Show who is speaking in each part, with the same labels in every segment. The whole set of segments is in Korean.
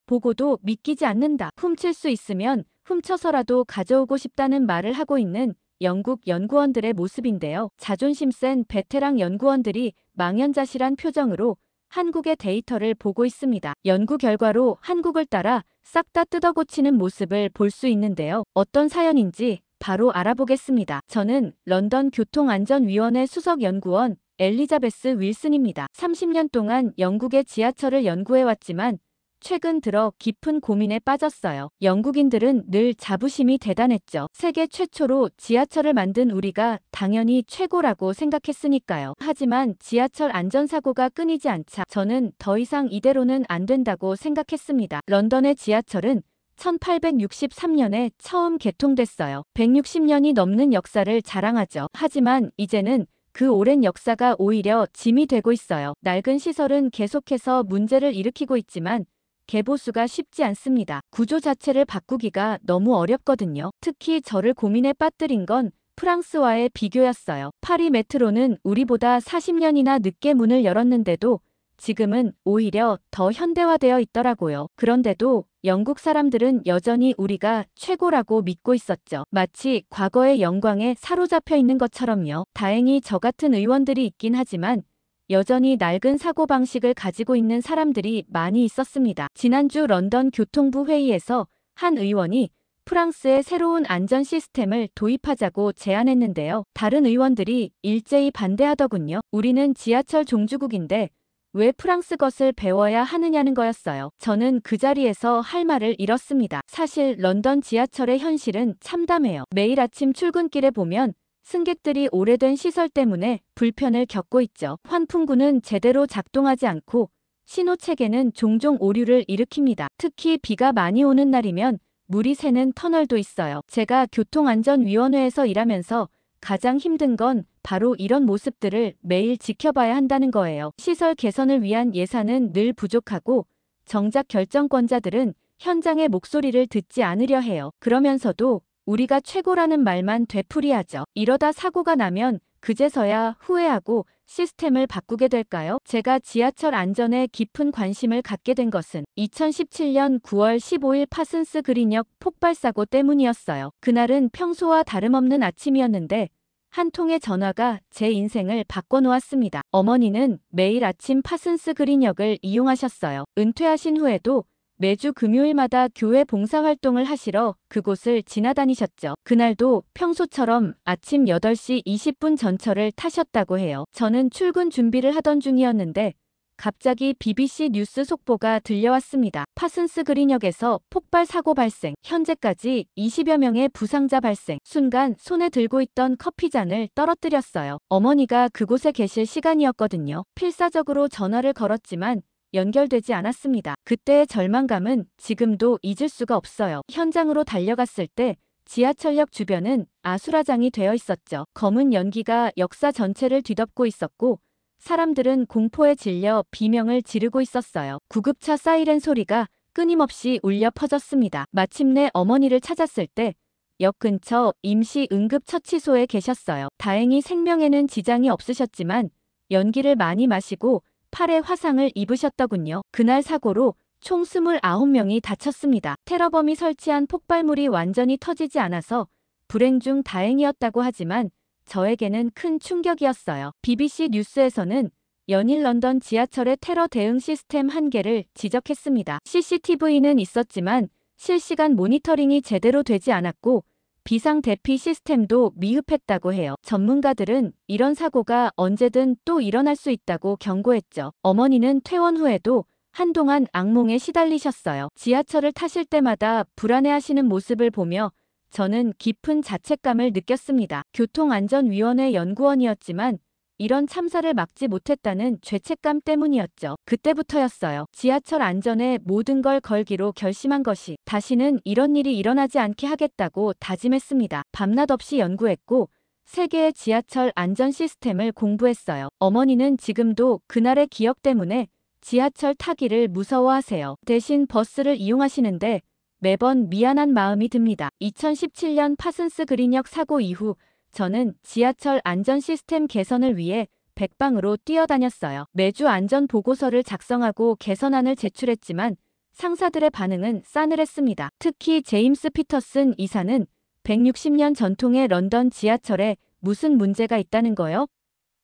Speaker 1: 보고도 믿기지 않는다. 훔칠 수 있으면 훔쳐서라도 가져오고 싶다는 말을 하고 있는 영국 연구원들의 모습인데요. 자존심 센 베테랑 연구원들이 망연자실한 표정으로 한국의 데이터를 보고 있습니다. 연구 결과로 한국을 따라 싹 다 뜯어고치는 모습을 볼 수 있는데요. 어떤 사연인지 바로 알아보겠습니다. 저는 런던 교통안전위원회 수석연구원 엘리자베스 윌슨입니다. 30년 동안 영국의 지하철을 연구해왔지만 최근 들어 깊은 고민에 빠졌어요. 영국인들은 늘 자부심이 대단했죠. 세계 최초로 지하철을 만든 우리가 당연히 최고라고 생각했으니까요. 하지만 지하철 안전사고가 끊이지 않자 저는 더 이상 이대로는 안 된다고 생각했습니다. 런던의 지하철은 1863년에 처음 개통됐어요. 160년이 넘는 역사를 자랑하죠. 하지만 이제는 그 오랜 역사가 오히려 짐이 되고 있어요. 낡은 시설은 계속해서 문제를 일으키고 있지만 개보수가 쉽지 않습니다. 구조 자체를 바꾸기가 너무 어렵거든요. 특히 저를 고민에 빠뜨린 건 프랑스와의 비교였어요. 파리 메트로는 우리보다 40년이나 늦게 문을 열었는데도 지금은 오히려 더 현대화되어 있더라고요. 그런데도 영국 사람들은 여전히 우리가 최고라고 믿고 있었죠. 마치 과거의 영광에 사로잡혀 있는 것처럼요. 다행히 저 같은 의원들이 있긴 하지만 여전히 낡은 사고방식을 가지고 있는 사람들이 많이 있었습니다. 지난주 런던 교통부 회의에서 한 의원이 프랑스의 새로운 안전 시스템을 도입하자고 제안했는데요. 다른 의원들이 일제히 반대하더군요. 우리는 지하철 종주국인데 왜 프랑스 것을 배워야 하느냐는 거였어요. 저는 그 자리에서 할 말을 잃었습니다. 사실 런던 지하철의 현실은 참담해요. 매일 아침 출근길에 보면 승객들이 오래된 시설 때문에 불편을 겪고 있죠. 환풍구는 제대로 작동하지 않고 신호체계는 종종 오류를 일으킵니다. 특히 비가 많이 오는 날이면 물이 새는 터널도 있어요. 제가 교통안전위원회에서 일하면서 가장 힘든 건 바로 이런 모습들을 매일 지켜봐야 한다는 거예요. 시설 개선을 위한 예산은 늘 부족하고 정작 결정권자들은 현장의 목소리를 듣지 않으려 해요. 그러면서도 우리가 최고라는 말만 되풀이하죠. 이러다 사고가 나면 그제서야 후회하고 시스템을 바꾸게 될까요? 제가 지하철 안전에 깊은 관심을 갖게 된 것은 2017년 9월 15일 파슨스 그린역 폭발 사고 때문이었어요. 그날은 평소와 다름없는 아침이었는데 한 통의 전화가 제 인생을 바꿔놓았습니다. 어머니는 매일 아침 파슨스 그린역을 이용하셨어요. 은퇴하신 후에도 매주 금요일마다 교회 봉사활동을 하시러 그곳을 지나다니셨죠. 그날도 평소처럼 아침 8시 20분 전철을 타셨다고 해요. 저는 출근 준비를 하던 중이었는데 갑자기 BBC 뉴스 속보가 들려왔습니다. 파슨스 그린역에서 폭발 사고 발생, 현재까지 20여 명의 부상자 발생. 순간 손에 들고 있던 커피잔을 떨어뜨렸어요. 어머니가 그곳에 계실 시간이었거든요. 필사적으로 전화를 걸었지만 연결되지 않았습니다. 그때의 절망감은 지금도 잊을 수가 없어요. 현장으로 달려갔을 때 지하철역 주변은 아수라장이 되어 있었죠. 검은 연기가 역사 전체를 뒤덮고 있었고 사람들은 공포에 질려 비명을 지르고 있었어요. 구급차 사이렌 소리가 끊임없이 울려 퍼졌습니다. 마침내 어머니를 찾았을 때 역 근처 임시 응급처치소에 계셨어요. 다행히 생명에는 지장이 없으셨지만 연기를 많이 마시고 팔에 화상을 입으셨더군요. 그날 사고로 총 29명이 다쳤습니다. 테러범이 설치한 폭발물이 완전히 터지지 않아서 불행 중 다행이었다고 하지만 저에게는 큰 충격이었어요. BBC 뉴스에서는 연일 런던 지하철의 테러 대응 시스템 한계를 지적했습니다. CCTV는 있었지만 실시간 모니터링이 제대로 되지 않았고 비상 대피 시스템도 미흡했다고 해요. 전문가들은 이런 사고가 언제든 또 일어날 수 있다고 경고했죠. 어머니는 퇴원 후에도 한동안 악몽에 시달리셨어요. 지하철을 타실 때마다 불안해하시는 모습을 보며 저는 깊은 자책감을 느꼈습니다. 교통안전위원회 연구원이었지만 이런 참사를 막지 못했다는 죄책감 때문이었죠. 그때부터였어요. 지하철 안전에 모든 걸 걸기로 결심한 것이 다시는 이런 일이 일어나지 않게 하겠다고 다짐했습니다. 밤낮 없이 연구했고 세계의 지하철 안전 시스템을 공부했어요. 어머니는 지금도 그날의 기억 때문에 지하철 타기를 무서워하세요. 대신 버스를 이용하시는데 매번 미안한 마음이 듭니다. 2017년 파슨스 그린역 사고 이후 저는 지하철 안전 시스템 개선을 위해 백방으로 뛰어다녔어요. 매주 안전 보고서를 작성하고 개선안을 제출했지만 상사들의 반응은 싸늘했습니다. 특히 제임스 피터슨 이사는 160년 전통의 런던 지하철에 무슨 문제가 있다는 거요?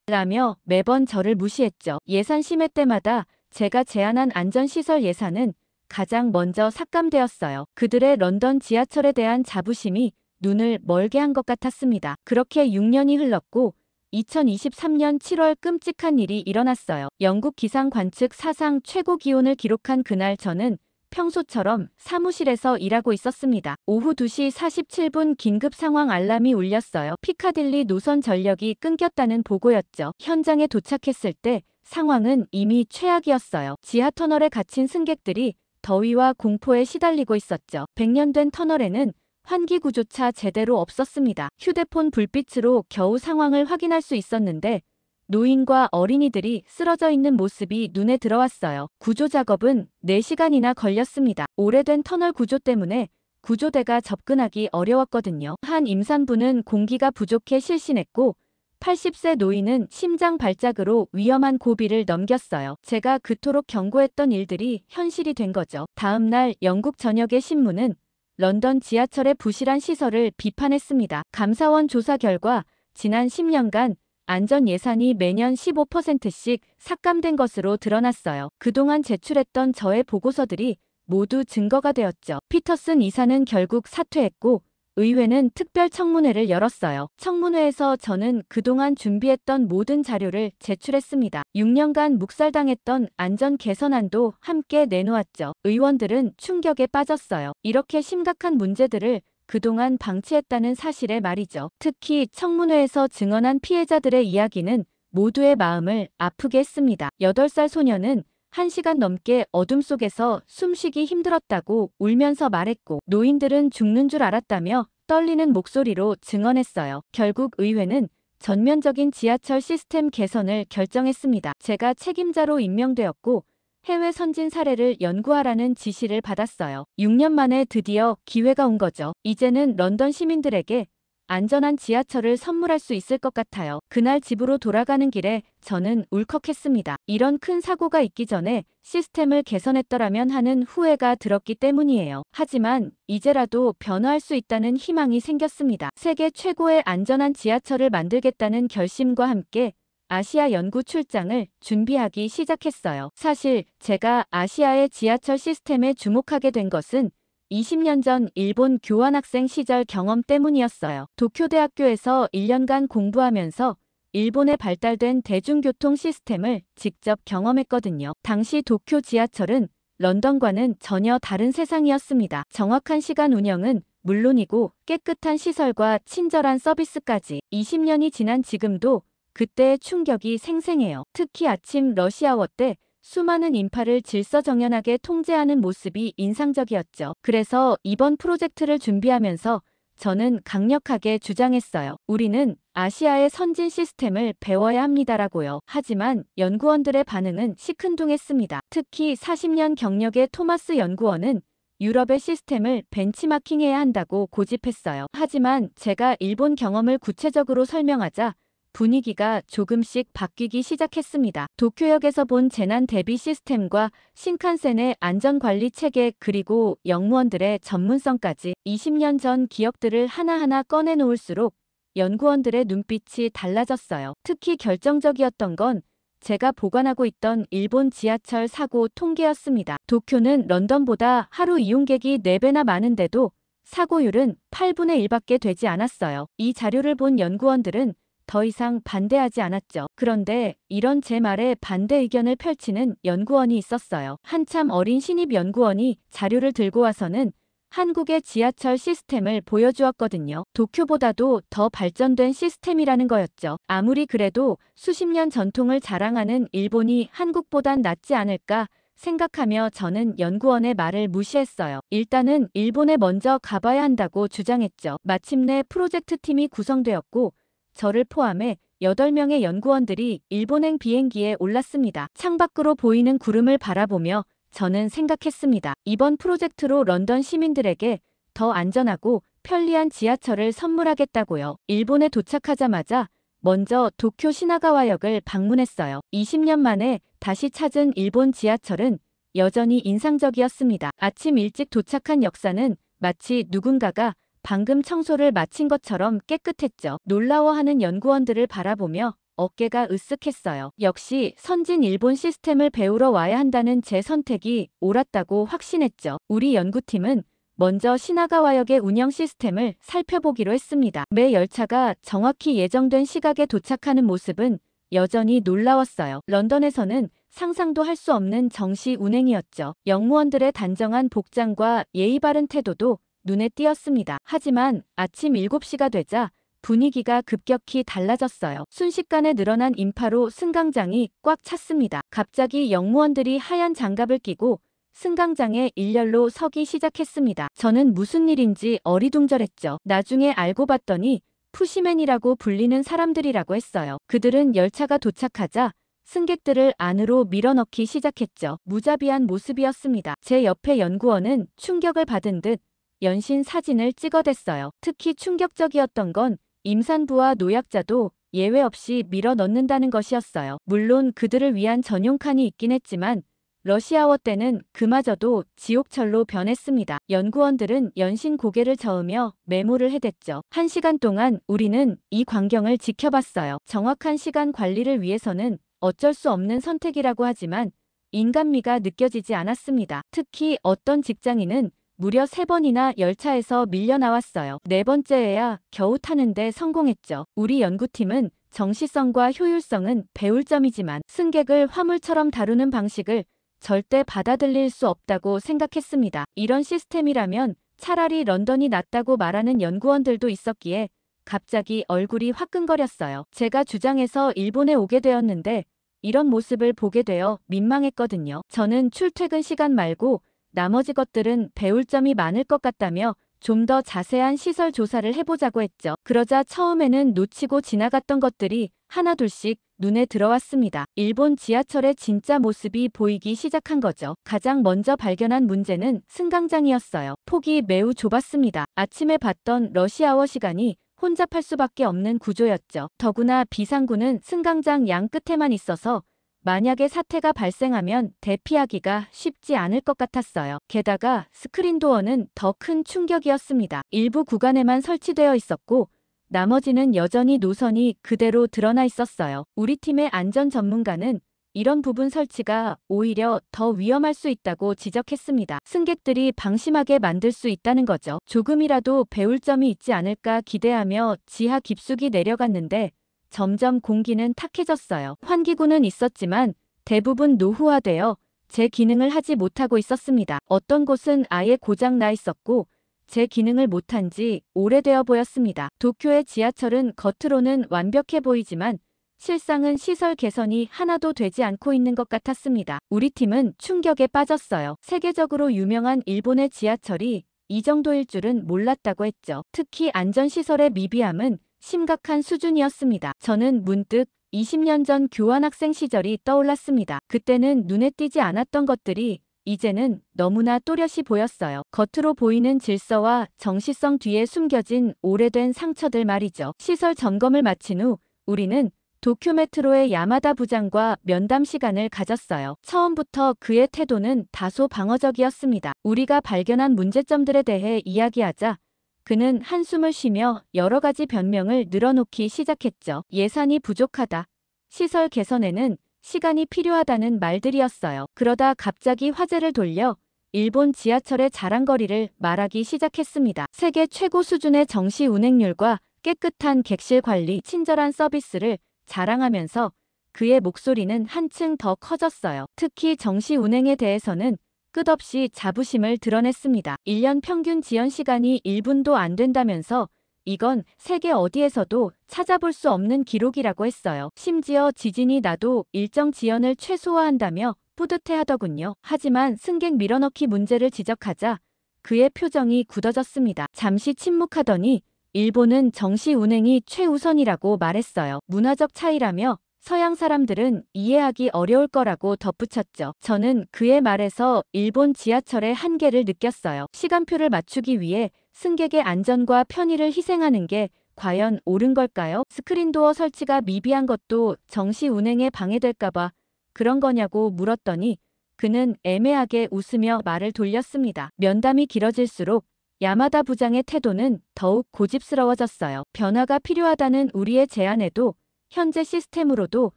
Speaker 1: 라며 매번 저를 무시했죠. 예산 심의 때마다 제가 제안한 안전시설 예산은 가장 먼저 삭감되었어요. 그들의 런던 지하철에 대한 자부심이 눈을 멀게 한 것 같았습니다. 그렇게 6년이 흘렀고 2023년 7월 끔찍한 일이 일어났어요. 영국 기상 관측 사상 최고 기온을 기록한 그날 저는 평소처럼 사무실에서 일하고 있었습니다. 오후 2시 47분 긴급 상황 알람이 울렸어요. 피카딜리 노선 전력이 끊겼다는 보고였죠. 현장에 도착했을 때 상황은 이미 최악이었어요. 지하 터널에 갇힌 승객들이 더위와 공포에 시달리고 있었죠. 100년 된 터널에는 환기구조차 제대로 없었습니다. 휴대폰 불빛으로 겨우 상황을 확인할 수 있었는데 노인과 어린이들이 쓰러져 있는 모습이 눈에 들어왔어요. 구조 작업은 4시간이나 걸렸습니다. 오래된 터널 구조 때문에 구조대가 접근하기 어려웠거든요. 한 임산부는 공기가 부족해 실신했고 80세 노인은 심장 발작으로 위험한 고비를 넘겼어요. 제가 그토록 경고했던 일들이 현실이 된 거죠. 다음 날 영국 전역의 신문은 런던 지하철의 부실한 시설을 비판했습니다. 감사원 조사 결과 지난 10년간 안전 예산이 매년 15%씩 삭감된 것으로 드러났어요. 그동안 제출했던 저의 보고서들이 모두 증거가 되었죠. 피터슨 이사는 결국 사퇴했고 의회는 특별 청문회를 열었어요. 청문회에서 저는 그동안 준비했던 모든 자료를 제출했습니다. 6년간 묵살당했던 안전 개선안도 함께 내놓았죠. 의원들은 충격에 빠졌어요. 이렇게 심각한 문제들을 그동안 방치했다는 사실에 말이죠. 특히 청문회에서 증언한 피해자들의 이야기는 모두의 마음을 아프게 했습니다. 8살 소녀는 1시간 넘게 어둠 속에서 숨쉬기 힘들었다고 울면서 말했고 노인들은 죽는 줄 알았다며 떨리는 목소리로 증언했어요. 결국 의회는 전면적인 지하철 시스템 개선을 결정했습니다. 제가 책임자로 임명되었고 해외 선진 사례를 연구하라는 지시를 받았어요. 6년 만에 드디어 기회가 온 거죠. 이제는 런던 시민들에게 안전한 지하철을 선물할 수 있을 것 같아요. 그날 집으로 돌아가는 길에 저는 울컥했습니다. 이런 큰 사고가 있기 전에 시스템을 개선했더라면 하는 후회가 들었기 때문이에요. 하지만 이제라도 변화할 수 있다는 희망이 생겼습니다. 세계 최고의 안전한 지하철을 만들겠다는 결심과 함께 아시아 연구 출장을 준비하기 시작했어요. 사실 제가 아시아의 지하철 시스템에 주목하게 된 것은 20년 전 일본 교환학생 시절 경험 때문이었어요. 도쿄대학교에서 1년간 공부하면서 일본에 발달된 대중교통 시스템을 직접 경험했거든요. 당시 도쿄 지하철은 런던과는 전혀 다른 세상이었습니다. 정확한 시간 운영은 물론이고 깨끗한 시설과 친절한 서비스까지 20년이 지난 지금도 그때의 충격이 생생해요. 특히 아침 러시아워 때 수많은 인파를 질서정연하게 통제하는 모습이 인상적이었죠. 그래서 이번 프로젝트를 준비하면서 저는 강력하게 주장했어요. 우리는 아시아의 선진 시스템을 배워야 합니다라고요. 하지만 연구원들의 반응은 시큰둥했습니다. 특히 40년 경력의 토마스 연구원은 유럽의 시스템을 벤치마킹해야 한다고 고집했어요. 하지만 제가 일본 경험을 구체적으로 설명하자 분위기가 조금씩 바뀌기 시작했습니다. 도쿄역에서 본 재난 대비 시스템과 신칸센의 안전관리 체계 그리고 영무원들의 전문성까지 20년 전 기억들을 하나하나 꺼내놓을수록 연구원들의 눈빛이 달라졌어요. 특히 결정적이었던 건 제가 보관하고 있던 일본 지하철 사고 통계였습니다. 도쿄는 런던보다 하루 이용객이 4배나 많은데도 사고율은 8분의 1밖에 되지 않았어요. 이 자료를 본 연구원들은 더 이상 반대하지 않았죠. 그런데 이런 제 말에 반대 의견을 펼치는 연구원이 있었어요. 한참 어린 신입 연구원이 자료를 들고 와서는 한국의 지하철 시스템을 보여주었거든요. 도쿄보다도 더 발전된 시스템이라는 거였죠. 아무리 그래도 수십 년 전통을 자랑하는 일본이 한국보단 낫지 않을까 생각하며 저는 연구원의 말을 무시했어요. 일단은 일본에 먼저 가봐야 한다고 주장했죠. 마침내 프로젝트 팀이 구성되었고 저를 포함해 8명의 연구원들이 일본행 비행기에 올랐습니다. 창밖으로 보이는 구름을 바라보며 저는 생각했습니다. 이번 프로젝트로 런던 시민들에게 더 안전하고 편리한 지하철을 선물하겠다고요. 일본에 도착하자마자 먼저 도쿄 시나가와역을 방문했어요. 20년 만에 다시 찾은 일본 지하철은 여전히 인상적이었습니다. 아침 일찍 도착한 역사는 마치 누군가가 방금 청소를 마친 것처럼 깨끗했죠. 놀라워하는 연구원들을 바라보며 어깨가 으쓱했어요. 역시 선진 일본 시스템을 배우러 와야 한다는 제 선택이 옳았다고 확신했죠. 우리 연구팀은 먼저 시나가와역의 운영 시스템을 살펴보기로 했습니다. 매 열차가 정확히 예정된 시각에 도착하는 모습은 여전히 놀라웠어요. 런던에서는 상상도 할 수 없는 정시 운행이었죠. 역무원들의 단정한 복장과 예의 바른 태도도 눈에 띄었습니다. 하지만 아침 7시가 되자 분위기가 급격히 달라졌어요. 순식간에 늘어난 인파로 승강장이 꽉 찼습니다. 갑자기 역무원들이 하얀 장갑을 끼고 승강장에 일렬로 서기 시작했습니다. 저는 무슨 일인지 어리둥절했죠. 나중에 알고 봤더니 푸시맨이라고 불리는 사람들이라고 했어요. 그들은 열차가 도착하자 승객들을 안으로 밀어넣기 시작했죠. 무자비한 모습이었습니다. 제 옆에 연구원은 충격을 받은 듯 연신 사진을 찍어댔어요. 특히 충격적이었던 건 임산부와 노약자도 예외 없이 밀어넣는다는 것이었어요. 물론 그들을 위한 전용 칸이 있긴 했지만 러시아워 때는 그마저도 지옥철로 변했습니다. 연구원들은 연신 고개를 저으며 메모를 해댔죠. 1시간 동안 우리는 이 광경을 지켜봤어요. 정확한 시간 관리를 위해서는 어쩔 수 없는 선택이라고 하지만 인간미가 느껴지지 않았습니다. 특히 어떤 직장인은 무려 3번이나 열차에서 밀려 나왔어요. 4번째에야 겨우 타는데 성공했죠. 우리 연구팀은 정시성과 효율성은 배울 점이지만 승객을 화물처럼 다루는 방식을 절대 받아들일 수 없다고 생각했습니다. 이런 시스템이라면 차라리 런던이 낫다고 말하는 연구원들도 있었기에 갑자기 얼굴이 화끈거렸어요. 제가 주장해서 일본에 오게 되었는데 이런 모습을 보게 되어 민망했거든요. 저는 출퇴근 시간 말고 나머지 것들은 배울 점이 많을 것 같다며 좀 더 자세한 시설 조사를 해보자고 했죠. 그러자 처음에는 놓치고 지나갔던 것들이 하나둘씩 눈에 들어왔습니다. 일본 지하철의 진짜 모습이 보이기 시작한 거죠. 가장 먼저 발견한 문제는 승강장이었어요. 폭이 매우 좁았습니다. 아침에 봤던 러시아워 시간이 혼잡할 수밖에 없는 구조였죠. 더구나 비상구는 승강장 양 끝에만 있어서 만약에 사태가 발생하면 대피하기가 쉽지 않을 것 같았어요. 게다가 스크린도어는 더 큰 충격이었습니다. 일부 구간에만 설치되어 있었고 나머지는 여전히 노선이 그대로 드러나 있었어요. 우리 팀의 안전 전문가는 이런 부분 설치가 오히려 더 위험할 수 있다고 지적했습니다. 승객들이 방심하게 만들 수 있다는 거죠. 조금이라도 배울 점이 있지 않을까 기대하며 지하 깊숙이 내려갔는데 점점 공기는 탁해졌어요. 환기구는 있었지만 대부분 노후화되어 제 기능을 하지 못하고 있었습니다. 어떤 곳은 아예 고장 나 있었고 제 기능을 못한 지 오래되어 보였습니다. 도쿄의 지하철은 겉으로는 완벽해 보이지만 실상은 시설 개선이 하나도 되지 않고 있는 것 같았습니다. 우리 팀은 충격에 빠졌어요. 세계적으로 유명한 일본의 지하철이 이 정도일 줄은 몰랐다고 했죠. 특히 안전시설의 미비함은 심각한 수준이었습니다. 저는 문득 20년 전 교환학생 시절이 떠올랐습니다. 그때는 눈에 띄지 않았던 것들이 이제는 너무나 또렷이 보였어요. 겉으로 보이는 질서와 정시성 뒤에 숨겨진 오래된 상처들 말이죠. 시설 점검을 마친 후 우리는 도쿄 메트로의 야마다 부장과 면담 시간을 가졌어요. 처음부터 그의 태도는 다소 방어적이었습니다. 우리가 발견한 문제점들에 대해 이야기하자 그는 한숨을 쉬며 여러 가지 변명을 늘어놓기 시작했죠. 예산이 부족하다. 시설 개선에는 시간이 필요하다는 말들이었어요. 그러다 갑자기 화제를 돌려 일본 지하철의 자랑거리를 말하기 시작했습니다. 세계 최고 수준의 정시 운행률과 깨끗한 객실 관리, 친절한 서비스를 자랑하면서 그의 목소리는 한층 더 커졌어요. 특히 정시 운행에 대해서는 끝없이 자부심을 드러냈습니다. 1년 평균 지연 시간이 1분도 안 된다면서 이건 세계 어디에서도 찾아볼 수 없는 기록이라고 했어요. 심지어 지진이 나도 일정 지연을 최소화한다며 뿌듯해하더군요. 하지만 승객 밀어넣기 문제를 지적하자 그의 표정이 굳어졌습니다. 잠시 침묵하더니 일본은 정시 운행이 최우선이라고 말했어요. 문화적 차이라며 서양 사람들은 이해하기 어려울 거라고 덧붙였죠. 저는 그의 말에서 일본 지하철의 한계를 느꼈어요. 시간표를 맞추기 위해 승객의 안전과 편의를 희생하는 게 과연 옳은 걸까요? 스크린도어 설치가 미비한 것도 정시 운행에 방해될까봐 그런 거냐고 물었더니 그는 애매하게 웃으며 말을 돌렸습니다. 면담이 길어질수록 야마다 부장의 태도는 더욱 고집스러워졌어요. 변화가 필요하다는 우리의 제안에도 현재 시스템으로도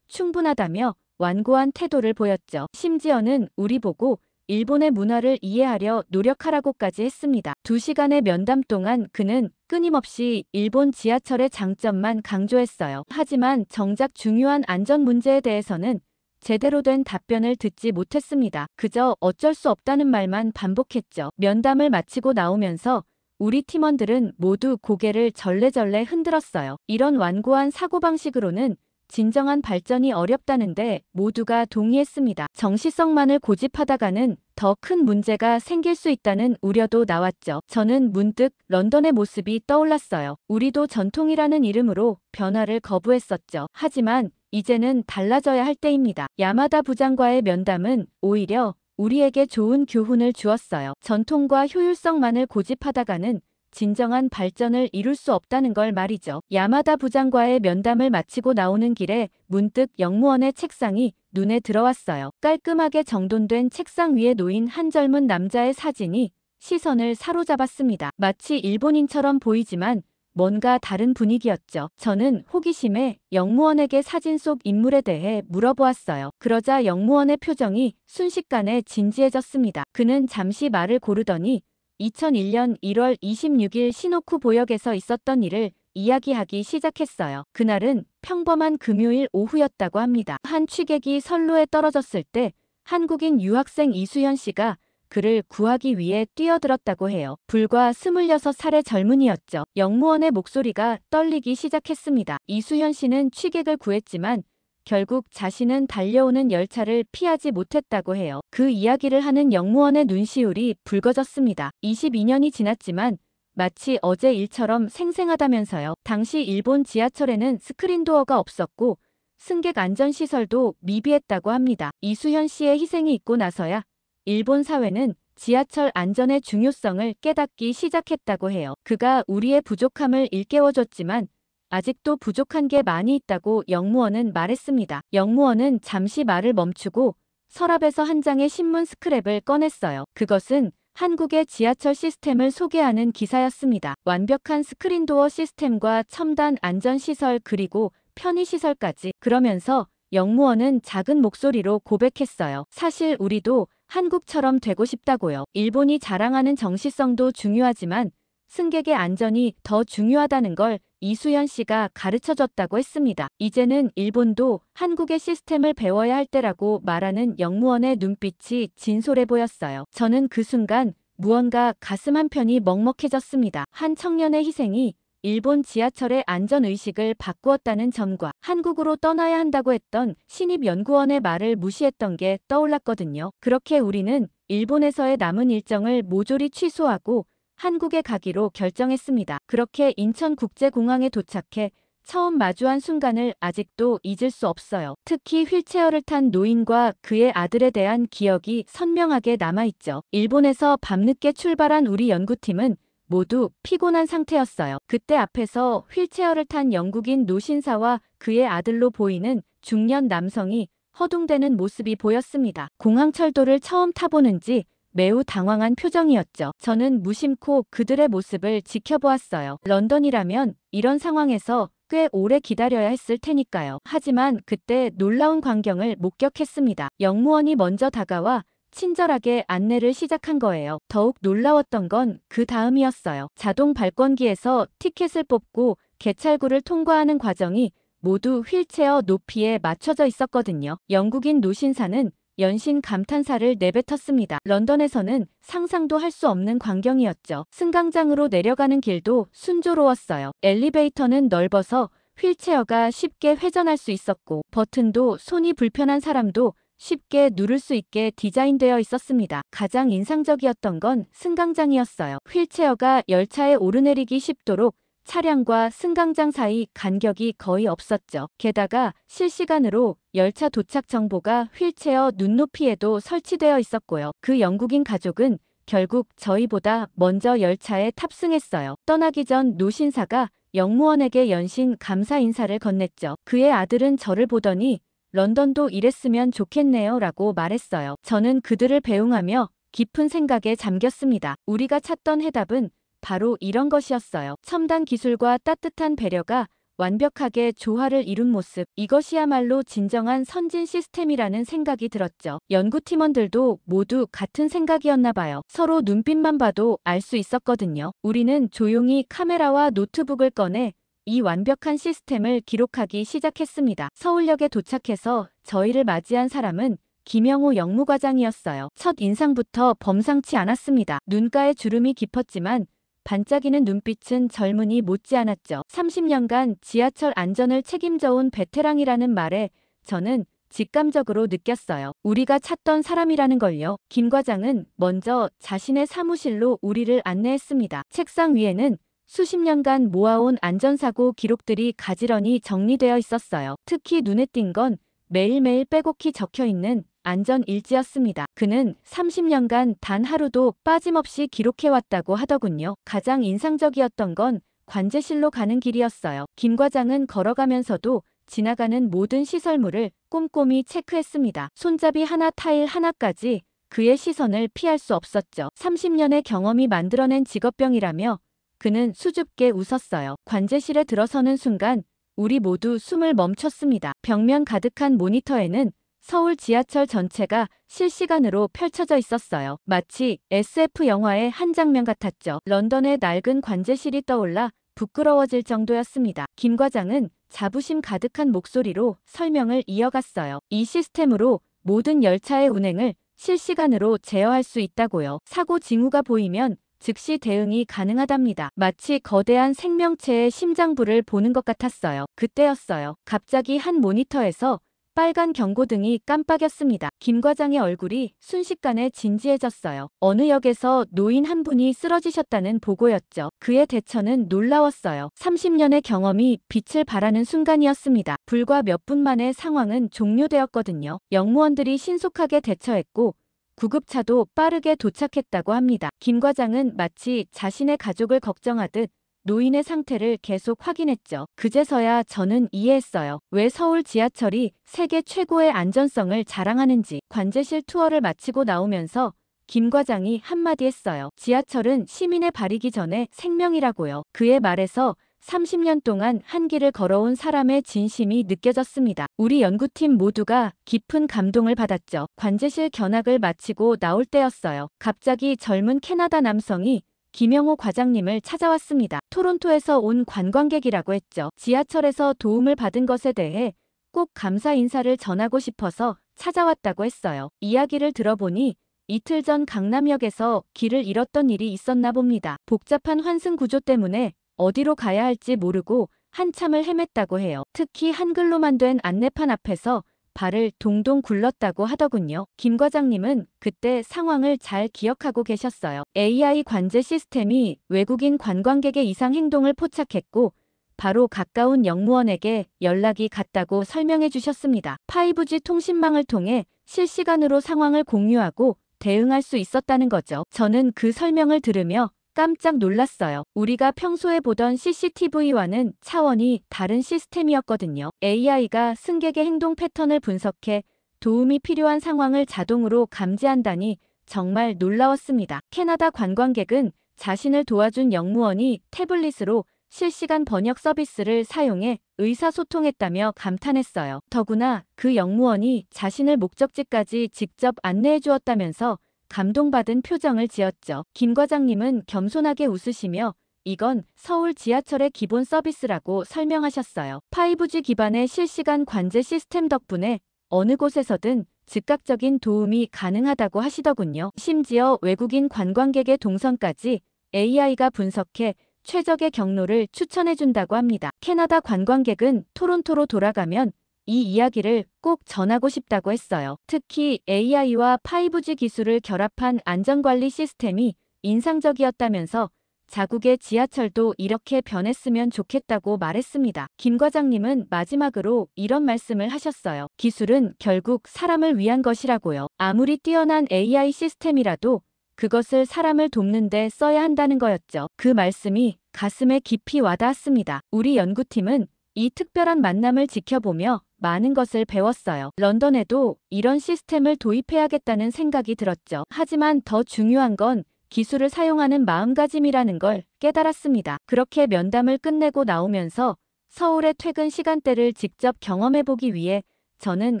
Speaker 1: 충분하다며 완고한 태도를 보였죠. 심지어는 우리 보고 일본의 문화를 이해하려 노력하라고까지 했습니다. 2시간의 면담 동안 그는 끊임없이 일본 지하철의 장점만 강조했어요. 하지만 정작 중요한 안전 문제에 대해서는 제대로 된 답변을 듣지 못했습니다. 그저 어쩔 수 없다는 말만 반복했죠. 면담을 마치고 나오면서 우리 팀원들은 모두 고개를 절레절레 흔들었어요. 이런 완고한 사고방식으로는 진정한 발전이 어렵다는데 모두가 동의했습니다. 정시성만을 고집하다가는 더 큰 문제가 생길 수 있다는 우려도 나왔죠. 저는 문득 런던의 모습이 떠올랐어요. 우리도 전통이라는 이름으로 변화를 거부했었죠. 하지만 이제는 달라져야 할 때입니다. 야마다 부장과의 면담은 오히려 우리에게 좋은 교훈을 주었어요. 전통과 효율성만을 고집하다가는 진정한 발전을 이룰 수 없다는 걸 말이죠. 야마다 부장과의 면담을 마치고 나오는 길에 문득 영무원의 책상이 눈에 들어왔어요. 깔끔하게 정돈된 책상 위에 놓인 한 젊은 남자의 사진이 시선을 사로잡았습니다. 마치 일본인처럼 보이지만 뭔가 다른 분위기였죠. 저는 호기심에 영무원에게 사진 속 인물에 대해 물어보았어요. 그러자 영무원의 표정이 순식간에 진지해졌습니다. 그는 잠시 말을 고르더니 2001년 1월 26일 시노쿠 보역에서 있었던 일을 이야기하기 시작했어요. 그날은 평범한 금요일 오후였다고 합니다. 한 취객이 선로에 떨어졌을 때 한국인 유학생 이수현 씨가 그를 구하기 위해 뛰어들었다고 해요. 불과 26살의 젊은이였죠. 영무원의 목소리가 떨리기 시작했습니다. 이수현 씨는 취객을 구했지만 결국 자신은 달려오는 열차를 피하지 못했다고 해요. 그 이야기를 하는 영무원의 눈시울이 붉어졌습니다. 22년이 지났지만 마치 어제 일처럼 생생하다면서요. 당시 일본 지하철에는 스크린도어가 없었고 승객 안전시설도 미비했다고 합니다. 이수현 씨의 희생이 있고 나서야 일본 사회는 지하철 안전의 중요성을 깨닫기 시작했다고 해요. 그가 우리의 부족함을 일깨워줬지만 아직도 부족한 게 많이 있다고 영무원은 말했습니다. 영무원은 잠시 말을 멈추고 서랍에서 한 장의 신문 스크랩을 꺼냈어요. 그것은 한국의 지하철 시스템을 소개하는 기사였습니다. 완벽한 스크린도어 시스템과 첨단 안전시설 그리고 편의시설까지. 그러면서 영무원은 작은 목소리로 고백했어요. 사실 우리도 한국처럼 되고 싶다고요. 일본이 자랑하는 정시성도 중요하지만 승객의 안전이 더 중요하다는 걸 이수현 씨가 가르쳐줬다고 했습니다. 이제는 일본도 한국의 시스템을 배워야 할 때라고 말하는 영무원의 눈빛이 진솔해 보였어요. 저는 그 순간 무언가 가슴 한편이 먹먹해졌습니다. 한 청년의 희생이 일본 지하철의 안전의식을 바꾸었다는 점과 한국으로 떠나야 한다고 했던 신입연구원의 말을 무시했던 게 떠올랐거든요. 그렇게 우리는 일본에서의 남은 일정을 모조리 취소하고 한국에 가기로 결정했습니다. 그렇게 인천국제공항에 도착해 처음 마주한 순간을 아직도 잊을 수 없어요. 특히 휠체어를 탄 노인과 그의 아들에 대한 기억이 선명하게 남아있죠. 일본에서 밤늦게 출발한 우리 연구팀은 모두 피곤한 상태였어요. 그때 앞에서 휠체어를 탄 영국인 노신사와 그의 아들로 보이는 중년 남성이 허둥대는 모습이 보였습니다. 공항철도를 처음 타보는지 매우 당황한 표정이었죠. 저는 무심코 그들의 모습을 지켜보았어요. 런던이라면 이런 상황에서 꽤 오래 기다려야 했을 테니까요. 하지만 그때 놀라운 광경을 목격했습니다. 영무원이 먼저 다가와 친절하게 안내를 시작한 거예요. 더욱 놀라웠던 건 그 다음이었어요. 자동 발권기에서 티켓을 뽑고 개찰구를 통과하는 과정이 모두 휠체어 높이에 맞춰져 있었거든요. 영국인 노신사는 연신 감탄사를 내뱉었습니다. 런던에서는 상상도 할 수 없는 광경이었죠. 승강장으로 내려가는 길도 순조로웠어요. 엘리베이터는 넓어서 휠체어가 쉽게 회전할 수 있었고 버튼도 손이 불편한 사람도 쉽게 누를 수 있게 디자인되어 있었습니다. 가장 인상적이었던 건 승강장이었어요. 휠체어가 열차에 오르내리기 쉽도록 차량과 승강장 사이 간격이 거의 없었죠. 게다가 실시간으로 열차 도착 정보가 휠체어 눈높이에도 설치되어 있었고요. 그 영국인 가족은 결국 저희보다 먼저 열차에 탑승했어요. 떠나기 전 노신사가 영무원에게 연신 감사 인사를 건넸죠. 그의 아들은 저를 보더니 런던도 이랬으면 좋겠네요 라고 말했어요. 저는 그들을 배웅하며 깊은 생각에 잠겼습니다. 우리가 찾던 해답은 바로 이런 것이었어요. 첨단 기술과 따뜻한 배려가 완벽하게 조화를 이룬 모습. 이것이야말로 진정한 선진 시스템이라는 생각이 들었죠. 연구팀원들도 모두 같은 생각이었나 봐요. 서로 눈빛만 봐도 알 수 있었거든요. 우리는 조용히 카메라와 노트북을 꺼내 이 완벽한 시스템을 기록하기 시작했습니다. 서울역에 도착해서 저희를 맞이한 사람은 김영호 영무과장이었어요. 첫 인상부터 범상치 않았습니다. 눈가에 주름이 깊었지만 반짝이는 눈빛은 젊은이 못지않았죠. 30년간 지하철 안전을 책임져온 베테랑이라는 말에 저는 직감적으로 느꼈어요. 우리가 찾던 사람이라는 걸요. 김 과장은 먼저 자신의 사무실로 우리를 안내했습니다. 책상 위에는 수십 년간 모아온 안전사고 기록들이 가지런히 정리되어 있었어요. 특히 눈에 띈 건 매일매일 빼곡히 적혀있는 안전일지였습니다. 그는 30년간 단 하루도 빠짐없이 기록해왔다고 하더군요. 가장 인상적이었던 건 관제실로 가는 길이었어요. 김 과장은 걸어가면서도 지나가는 모든 시설물을 꼼꼼히 체크했습니다. 손잡이 하나 타일 하나까지 그의 시선을 피할 수 없었죠. 30년의 경험이 만들어낸 직업병이라며 그는 수줍게 웃었어요. 관제실에 들어서는 순간 우리 모두 숨을 멈췄습니다. 벽면 가득한 모니터에는 서울 지하철 전체가 실시간으로 펼쳐져 있었어요. 마치 SF 영화의 한 장면 같았죠. 런던의 낡은 관제실이 떠올라 부끄러워질 정도였습니다. 김 과장은 자부심 가득한 목소리로 설명을 이어갔어요. 이 시스템으로 모든 열차의 운행을 실시간으로 제어할 수 있다고요. 사고 징후가 보이면 즉시 대응이 가능하답니다. 마치 거대한 생명체의 심장부를 보는 것 같았어요. 그때였어요. 갑자기 한 모니터에서 빨간 경고등이 깜빡였습니다. 김 과장의 얼굴이 순식간에 진지해졌어요. 어느 역에서 노인 한 분이 쓰러지셨다는 보고였죠. 그의 대처는 놀라웠어요. 30년의 경험이 빛을 발하는 순간이었습니다. 불과 몇 분 만에 상황은 종료되었거든요. 영무원들이 신속하게 대처했고 구급차도 빠르게 도착했다고 합니다. 김 과장은 마치 자신의 가족을 걱정하듯 노인의 상태를 계속 확인했죠. 그제서야 저는 이해했어요. 왜 서울 지하철이 세계 최고의 안전성을 자랑하는지. 관제실 투어를 마치고 나오면서 김 과장이 한마디 했어요. 지하철은 시민의 발이기 전에 생명이라고요. 그의 말에서 30년 동안 한 길을 걸어온 사람의 진심이 느껴졌습니다. 우리 연구팀 모두가 깊은 감동을 받았죠. 관제실 견학을 마치고 나올 때였어요. 갑자기 젊은 캐나다 남성이 김영호 과장님을 찾아왔습니다. 토론토에서 온 관광객이라고 했죠. 지하철에서 도움을 받은 것에 대해 꼭 감사 인사를 전하고 싶어서 찾아왔다고 했어요. 이야기를 들어보니 이틀 전 강남역에서 길을 잃었던 일이 있었나 봅니다. 복잡한 환승 구조 때문에 어디로 가야 할지 모르고 한참을 헤맸다고 해요. 특히 한글로만 된 안내판 앞에서 발을 동동 굴렀다고 하더군요. 김 과장님은 그때 상황을 잘 기억하고 계셨어요. AI 관제 시스템이 외국인 관광객의 이상 행동을 포착했고 바로 가까운 영무원에게 연락이 갔다고 설명해 주셨습니다. 5G 통신망을 통해 실시간으로 상황을 공유하고 대응할 수 있었다는 거죠. 저는 그 설명을 들으며 깜짝 놀랐어요. 우리가 평소에 보던 CCTV와는 차원이 다른 시스템이었거든요. AI가 승객의 행동 패턴을 분석해 도움이 필요한 상황을 자동으로 감지한다니 정말 놀라웠습니다. 캐나다 관광객은 자신을 도와준 영무원이 태블릿으로 실시간 번역 서비스를 사용해 의사소통했다며 감탄했어요. 더구나 그 영무원이 자신을 목적지까지 직접 안내해 주었다면서 감동받은 표정을 지었죠. 김 과장님은 겸손하게 웃으시며 이건 서울 지하철의 기본 서비스라고 설명하셨어요. 5G 기반의 실시간 관제 시스템 덕분에 어느 곳에서든 즉각적인 도움이 가능하다고 하시더군요. 심지어 외국인 관광객의 동선까지 AI가 분석해 최적의 경로를 추천해준다고 합니다. 캐나다 관광객은 토론토로 돌아가면 이 이야기를 꼭 전하고 싶다고 했어요. 특히 AI와 5G 기술을 결합한 안전관리 시스템이 인상적이었다면서 자국의 지하철도 이렇게 변했으면 좋겠다고 말했습니다. 김 과장님은 마지막으로 이런 말씀을 하셨어요. 기술은 결국 사람을 위한 것이라고요. 아무리 뛰어난 AI 시스템이라도 그것을 사람을 돕는 데 써야 한다는 거였죠. 그 말씀이 가슴에 깊이 와닿았습니다. 우리 연구팀은 이 특별한 만남을 지켜보며 많은 것을 배웠어요. 런던에도 이런 시스템을 도입해야겠다는 생각이 들었죠. 하지만 더 중요한 건 기술을 사용하는 마음가짐이라는 걸 깨달았습니다. 그렇게 면담을 끝내고 나오면서 서울의 퇴근 시간대를 직접 경험해보기 위해 저는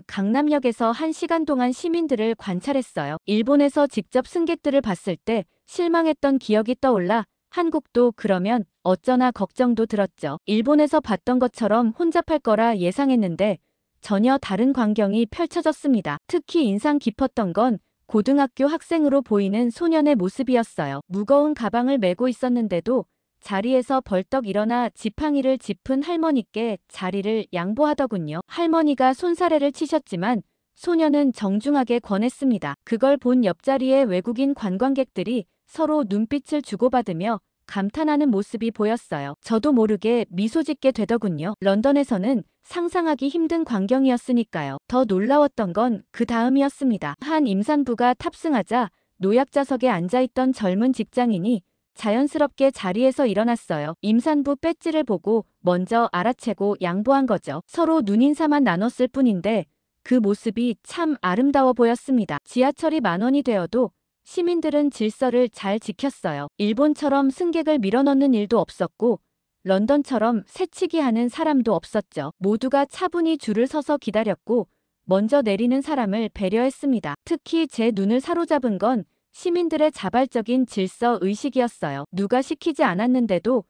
Speaker 1: 강남역에서 1시간 동안 시민들을 관찰했어요. 일본에서 직접 승객들을 봤을 때 실망했던 기억이 떠올라 한국도 그러면 어쩌나 걱정도 들었죠. 일본에서 봤던 것처럼 혼잡할 거라 예상했는데 전혀 다른 광경이 펼쳐졌습니다. 특히 인상 깊었던 건 고등학교 학생으로 보이는 소년의 모습이었어요. 무거운 가방을 메고 있었는데도 자리에서 벌떡 일어나 지팡이를 짚은 할머니께 자리를 양보하더군요. 할머니가 손사래를 치셨지만 소년은 정중하게 권했습니다. 그걸 본 옆자리의 외국인 관광객들이 서로 눈빛을 주고받으며 감탄하는 모습이 보였어요. 저도 모르게 미소 짓게 되더군요. 런던에서는 상상하기 힘든 광경이었으니까요. 더 놀라웠던 건 그 다음이었습니다. 한 임산부가 탑승하자 노약자석에 앉아있던 젊은 직장인이 자연스럽게 자리에서 일어났어요. 임산부 배지를 보고 먼저 알아채고 양보한 거죠. 서로 눈인사만 나눴을 뿐인데 그 모습이 참 아름다워 보였습니다. 지하철이 10,000원이 되어도 시민들은 질서를 잘 지켰어요. 일본처럼 승객을 밀어넣는 일도 없었고 런던처럼 새치기 하는 사람도 없었죠. 모두가 차분히 줄을 서서 기다렸고 먼저 내리는 사람을 배려했습니다. 특히 제 눈을 사로잡은 건 시민들의 자발적인 질서 의식이었어요. 누가 시키지 않았는데도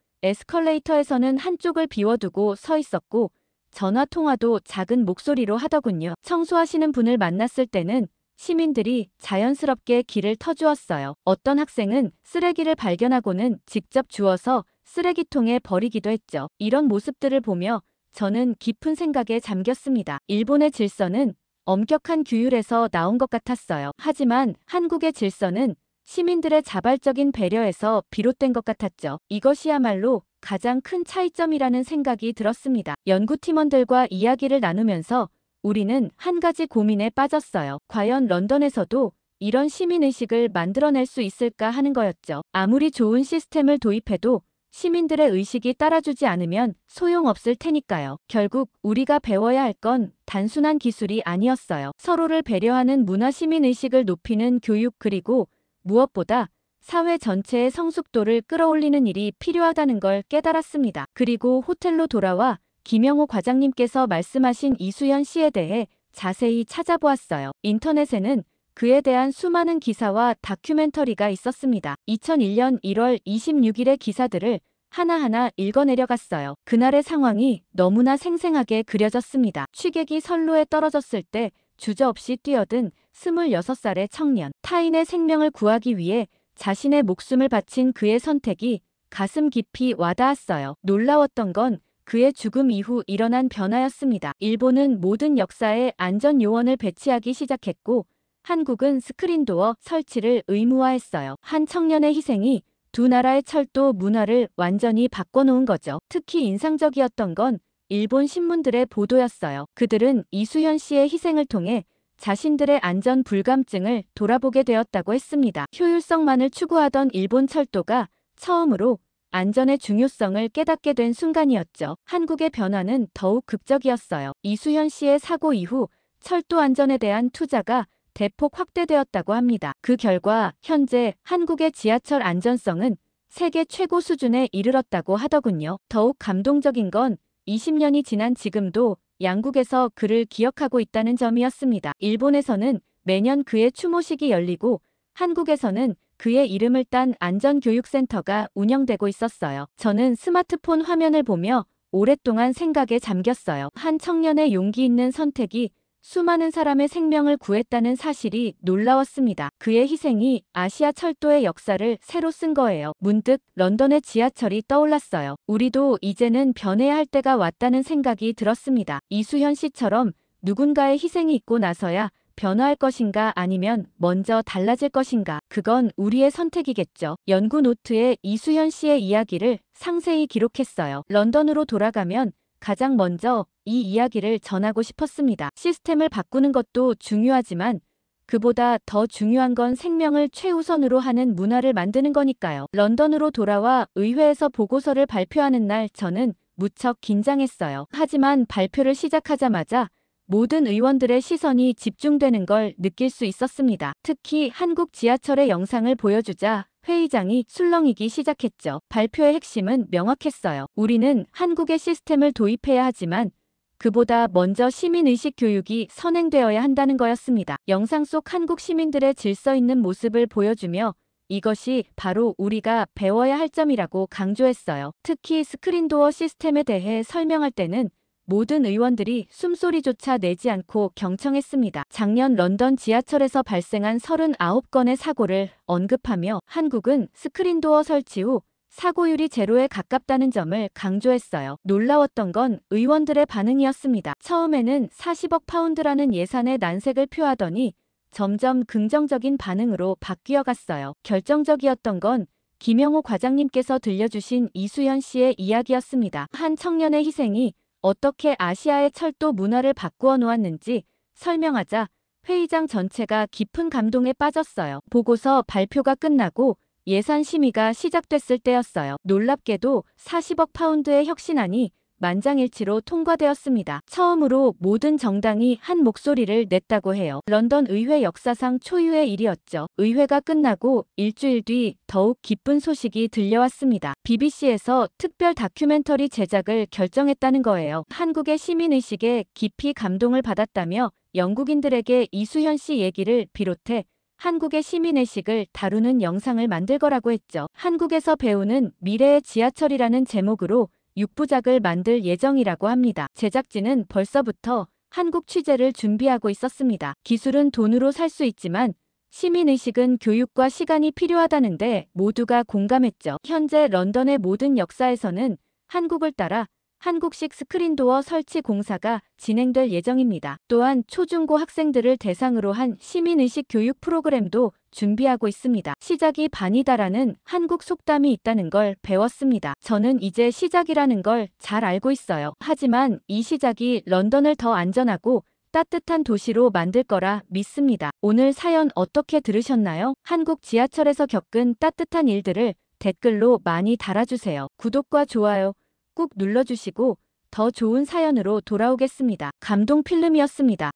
Speaker 1: 에스컬레이터에서는 한쪽을 비워두고 서 있었고 전화 통화도 작은 목소리로 하더군요. 청소하시는 분을 만났을 때는 시민들이 자연스럽게 길을 터주었어요. 어떤 학생은 쓰레기를 발견하고는 직접 주워서 쓰레기통에 버리기도 했죠. 이런 모습들을 보며 저는 깊은 생각에 잠겼습니다. 일본의 질서는 엄격한 규율에서 나온 것 같았어요. 하지만 한국의 질서는 시민들의 자발적인 배려에서 비롯된 것 같았죠. 이것이야말로 가장 큰 차이점이라는 생각이 들었습니다. 연구팀원들과 이야기를 나누면서 우리는 한 가지 고민에 빠졌어요. 과연 런던에서도 이런 시민의식을 만들어낼 수 있을까 하는 거였죠. 아무리 좋은 시스템을 도입해도 시민들의 의식이 따라주지 않으면 소용없을 테니까요. 결국 우리가 배워야 할 건 단순한 기술이 아니었어요. 서로를 배려하는 문화 시민의식을 높이는 교육 그리고 무엇보다 사회 전체의 성숙도를 끌어올리는 일이 필요하다는 걸 깨달았습니다. 그리고 호텔로 돌아와 김영호 과장님께서 말씀하신 이수연 씨에 대해 자세히 찾아보았어요. 인터넷에는 그에 대한 수많은 기사와 다큐멘터리가 있었습니다. 2001년 1월 26일의 기사들을 하나하나 읽어내려갔어요. 그날의 상황이 너무나 생생하게 그려졌습니다. 취객이 선로에 떨어졌을 때 주저없이 뛰어든 26살의 청년. 타인의 생명을 구하기 위해 자신의 목숨을 바친 그의 선택이 가슴 깊이 와닿았어요. 놀라웠던 건 그의 죽음 이후 일어난 변화였습니다. 일본은 모든 역사에 안전요원을 배치하기 시작했고 한국은 스크린도어 설치를 의무화했어요. 한 청년의 희생이 두 나라의 철도 문화를 완전히 바꿔놓은 거죠. 특히 인상적이었던 건 일본 신문들의 보도였어요. 그들은 이수현 씨의 희생을 통해 자신들의 안전 불감증을 돌아보게 되었다고 했습니다. 효율성만을 추구하던 일본 철도가 처음으로 안전의 중요성을 깨닫게 된 순간이었죠. 한국의 변화는 더욱 극적이었어요. 이수현 씨의 사고 이후 철도 안전에 대한 투자가 대폭 확대되었다고 합니다. 그 결과 현재 한국의 지하철 안전성은 세계 최고 수준에 이르렀다고 하더군요. 더욱 감동적인 건 20년이 지난 지금도 양국에서 그를 기억하고 있다는 점이었습니다. 일본에서는 매년 그의 추모식이 열리고 한국에서는 그의 이름을 딴 안전교육센터가 운영되고 있었어요. 저는 스마트폰 화면을 보며 오랫동안 생각에 잠겼어요. 한 청년의 용기 있는 선택이 수많은 사람의 생명을 구했다는 사실이 놀라웠습니다. 그의 희생이 아시아 철도의 역사를 새로 쓴 거예요. 문득 런던의 지하철이 떠올랐어요. 우리도 이제는 변해야 할 때가 왔다는 생각이 들었습니다. 이수현 씨처럼 누군가의 희생이 있고 나서야 변화할 것인가 아니면 먼저 달라질 것인가. 그건 우리의 선택이겠죠. 연구 노트에 이수현 씨의 이야기를 상세히 기록했어요. 런던으로 돌아가면 가장 먼저 이 이야기를 전하고 싶었습니다. 시스템을 바꾸는 것도 중요하지만 그보다 더 중요한 건 생명을 최우선으로 하는 문화를 만드는 거니까요. 런던으로 돌아와 의회에서 보고서를 발표하는 날 저는 무척 긴장했어요. 하지만 발표를 시작하자마자 모든 의원들의 시선이 집중되는 걸 느낄 수 있었습니다. 특히 한국 지하철의 영상을 보여주자 회의장이 술렁이기 시작했죠. 발표의 핵심은 명확했어요. 우리는 한국의 시스템을 도입해야 하지만 그보다 먼저 시민의식 교육이 선행되어야 한다는 거였습니다. 영상 속 한국 시민들의 질서 있는 모습을 보여주며 이것이 바로 우리가 배워야 할 점이라고 강조했어요. 특히 스크린도어 시스템에 대해 설명할 때는 모든 의원들이 숨소리조차 내지 않고 경청했습니다. 작년 런던 지하철에서 발생한 39건의 사고를 언급하며 한국은 스크린도어 설치 후 사고율이 제로에 가깝다는 점을 강조했어요. 놀라웠던 건 의원들의 반응이었습니다. 처음에는 40억 파운드라는 예산의 난색을 표하더니 점점 긍정적인 반응으로 바뀌어 갔어요. 결정적이었던 건 김영호 과장님께서 들려주신 이수연 씨의 이야기였습니다. 한 청년의 희생이 어떻게 아시아의 철도 문화를 바꾸어 놓았는지 설명하자 회의장 전체가 깊은 감동에 빠졌어요. 보고서 발표가 끝나고 예산 심의가 시작됐을 때였어요. 놀랍게도 40억 파운드의 혁신안이 만장일치로 통과되었습니다. 처음으로 모든 정당이 한 목소리를 냈다고 해요. 런던 의회 역사상 초유의 일이었죠. 의회가 끝나고 일주일 뒤 더욱 기쁜 소식이 들려왔습니다. BBC에서 특별 다큐멘터리 제작을 결정했다는 거예요. 한국의 시민의식에 깊이 감동을 받았다며 영국인들에게 이수현 씨 얘기를 비롯해 한국의 시민의식을 다루는 영상을 만들 거라고 했죠. 한국에서 배우는 미래의 지하철이라는 제목으로 6부작을 만들 예정이라고 합니다. 제작진은 벌써부터 한국 취재를 준비하고 있었습니다. 기술은 돈으로 살 수 있지만 시민의식은 교육과 시간이 필요하다는데 모두가 공감했죠. 현재 런던의 모든 역사에서는 한국을 따라 한국식 스크린도어 설치 공사가 진행될 예정입니다. 또한 초중고 학생들을 대상으로 한 시민의식 교육 프로그램도 준비하고 있습니다. 시작이 반이다라는 한국 속담이 있다는 걸 배웠습니다. 저는 이제 시작이라는 걸 잘 알고 있어요. 하지만 이 시작이 런던을 더 안전하고 따뜻한 도시로 만들 거라 믿습니다. 오늘 사연 어떻게 들으셨나요? 한국 지하철에서 겪은 따뜻한 일들을 댓글로 많이 달아주세요. 구독과 좋아요 꾹 눌러주시고 더 좋은 사연으로 돌아오겠습니다. 감동 필름이었습니다.